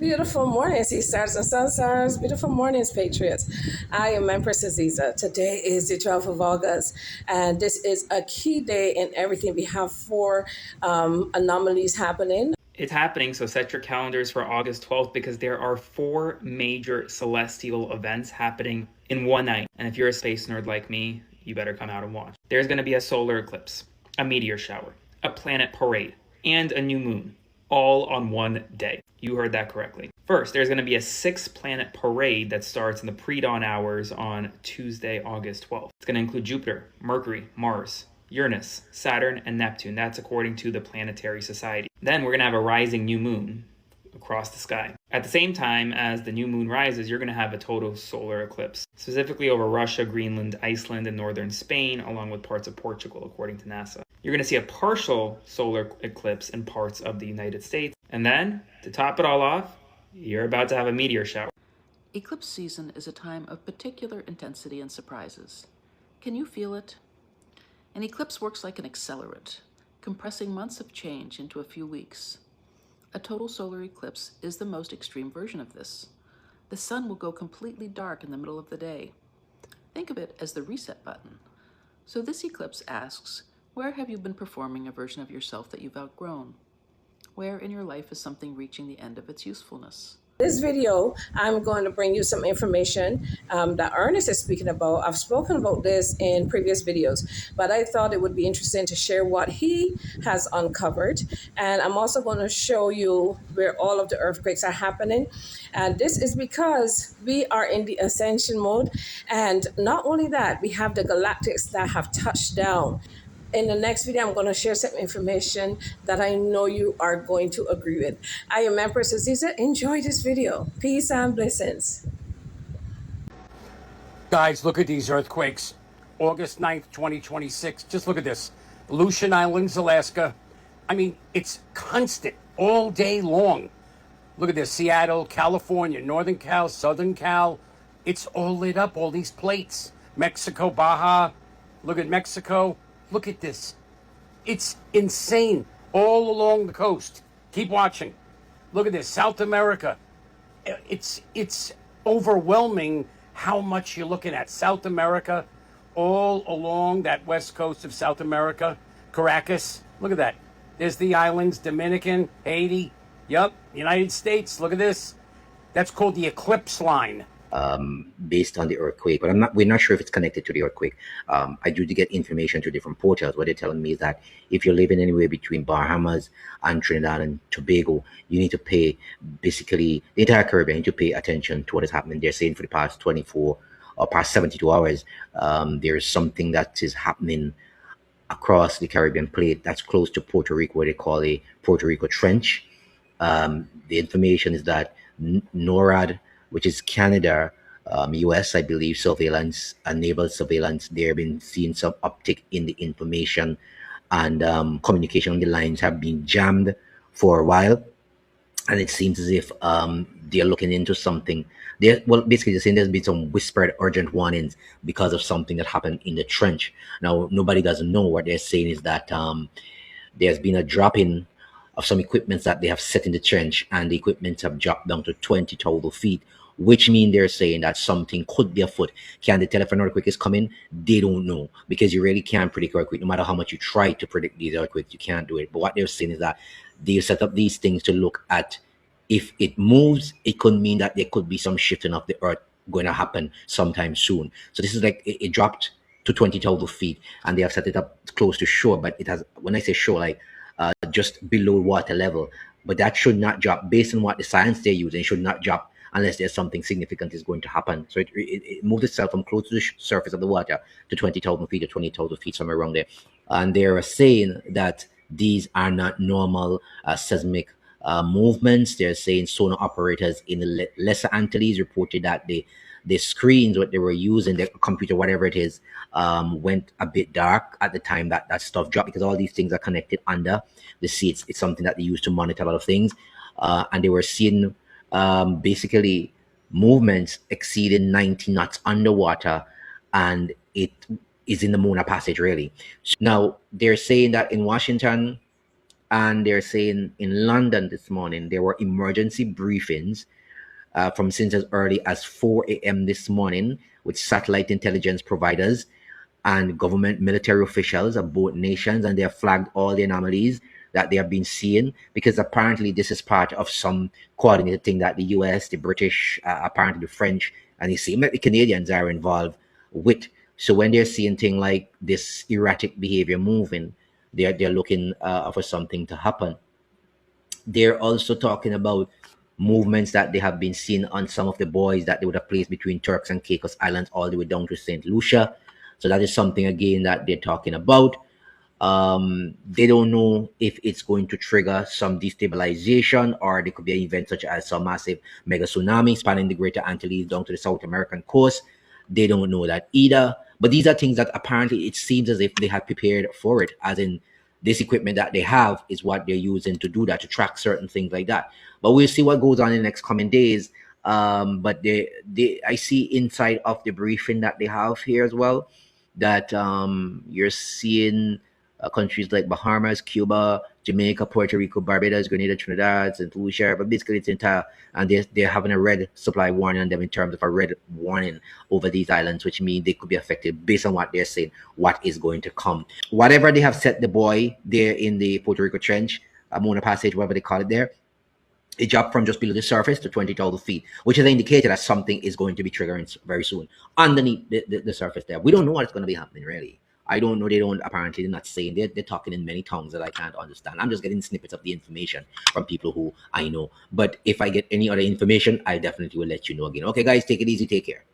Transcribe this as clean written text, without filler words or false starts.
Beautiful mornings, Sea Stars and Sun Stars. Beautiful mornings, Patriots. I am Empress Aziza. Today is the 12th of August, and this is a key day in everything. We have four anomalies happening. It's happening, so set your calendars for August 12th because there are four major celestial events happening in one night. And if you're a space nerd like me, you better come out and watch. There's going to be a solar eclipse, a meteor shower, a planet parade, and a new moon, all on one day. You heard that correctly. First, there's going to be a 6-planet parade that starts in the pre-dawn hours on Tuesday, August 12th. It's going to include Jupiter, Mercury, Mars, Uranus, Saturn, and Neptune. That's according to the Planetary Society. Then we're going to have a rising new moon across the sky. At the same time as the new moon rises, you're going to have a total solar eclipse, specifically over Russia, Greenland, Iceland, and northern Spain, along with parts of Portugal, according to NASA. You're going to see a partial solar eclipse in parts of the United States. And then, to top it all off, you're about to have a meteor shower. Eclipse season is a time of particular intensity and surprises. Can you feel it? An eclipse works like an accelerant, compressing months of change into a few weeks. A total solar eclipse is the most extreme version of this. The sun will go completely dark in the middle of the day. Think of it as the reset button. So this eclipse asks, where have you been performing a version of yourself that you've outgrown? Where in your life is something reaching the end of its usefulness? This video, I'm going to bring you some information that Ernest is speaking about. I've spoken about this in previous videos, but I thought it would be interesting to share what he has uncovered. And I'm also going to show you where all of the earthquakes are happening. And this is because we are in the ascension mode. And not only that, we have the galactics that have touched down. In the next video, I'm going to share some information that I know you are going to agree with. I am Empress Aziza. Enjoy this video. Peace and blessings. Guys, look at these earthquakes. August 9th, 2026. Just look at this. Aleutian Islands, Alaska. I mean, it's constant all day long. Look at this. Seattle, California, Northern Cal, Southern Cal. It's all lit up, all these plates. Mexico, Baja. Look at Mexico. Look at this. It's insane all along the coast. Keep watching. Look at this. South America. It's overwhelming how much you're looking at. South America, all along that west coast of South America. Caracas. Look at that. There's the islands, Dominican, Haiti. Yup, United States. Look at this. That's called the eclipse line. Based on the earthquake, but we're not sure if it's connected to the earthquake. I do get information through different portals. What they're telling me is that if you're living anywhere between Bahamas and Trinidad and Tobago, you need to pay, basically, the entire Caribbean, you need to pay attention to what is happening. They're saying for the past 24 or past 72 hours, there's something that is happening across the Caribbean plate that's close to Puerto Rico, what they call a Puerto Rico trench. The information is that NORAD, which is Canada, US, I believe, surveillance and naval surveillance, they've been seeing some uptick in the information, and communication on the lines have been jammed for a while. And it seems as if they're looking into something. Well, basically, they're saying there's been some whispered urgent warnings because of something that happened in the trench. Now, nobody doesn't know. What they're saying is that there's been a drop-in of some equipment that they have set in the trench, and the equipment have dropped down to 20 total feet, which mean they're saying that something could be afoot. Can they tell if an earthquake is coming? They don't know, because you really can't predict earthquake. No matter how much you try to predict these earthquakes, you can't do it. But what they're saying is that they set up these things to look at if it moves, it could mean that there could be some shifting of the earth going to happen sometime soon. So this is like it dropped to 20 total feet, and they have set it up close to shore. But it has, when I say shore, like just below water level. But that should not drop based on what the science they're using. It should not drop unless there's something significant is going to happen. So it moved itself from close to the surface of the water to 20,000 feet or 20,000 feet, somewhere around there. And they're saying that these are not normal seismic movements. They're saying sonar operators in the Lesser Antilles reported that the screens, what they were using, their computer, whatever it is, went a bit dark at the time that stuff dropped, because all these things are connected under the sea. It's something that they use to monitor a lot of things. And they were seeing basically movements exceeding 90 knots underwater, and it is in the Mona Passage, really. Now, they're saying that in Washington, And they're saying in London this morning there were emergency briefings from since as early as 4 a.m. this morning with satellite intelligence providers and government military officials of both nations, and they have flagged all the anomalies that they have been seeing, because apparently this is part of some coordinated thing that the US, the British, apparently the French, and it seems like the Canadians are involved with. So when they're seeing things like this erratic behavior moving, they're looking for something to happen. They're also talking about movements that they have been seeing on some of the buoys that they would have placed between Turks and Caicos Islands all the way down to St. Lucia. So that is something again that they're talking about. They don't know if it's going to trigger some destabilization, or there could be an event such as some massive mega tsunami spanning the Greater Antilles down to the South American coast. They don't know that either. But these are things that apparently it seems as if they had prepared for it, as in this equipment that they have is what they're using to do that, to track certain things like that. But we'll see what goes on in the next coming days. But I see inside of the briefing that they have here as well that you're seeing countries like Bahamas, Cuba, Jamaica, Puerto Rico, Barbados, Grenada, Trinidad, St. Lucia, but basically it's entire, and they're having a red supply warning on them in terms of a red warning over these islands, which means they could be affected based on what they're saying, what is going to come. Whatever they have set the buoy there in the Puerto Rico Trench, Mona Passage, whatever they call it there, it dropped from just below the surface to 20,000 feet, which is an indicator that something is going to be triggering very soon underneath the surface there. We don't know what's going to be happening, really. I don't know. They don't, apparently they're not saying, they're talking in many tongues that I can't understand. I'm just getting snippets of the information from people who I know. But if I get any other information, I definitely will let you know again. Okay, guys, take it easy. Take care.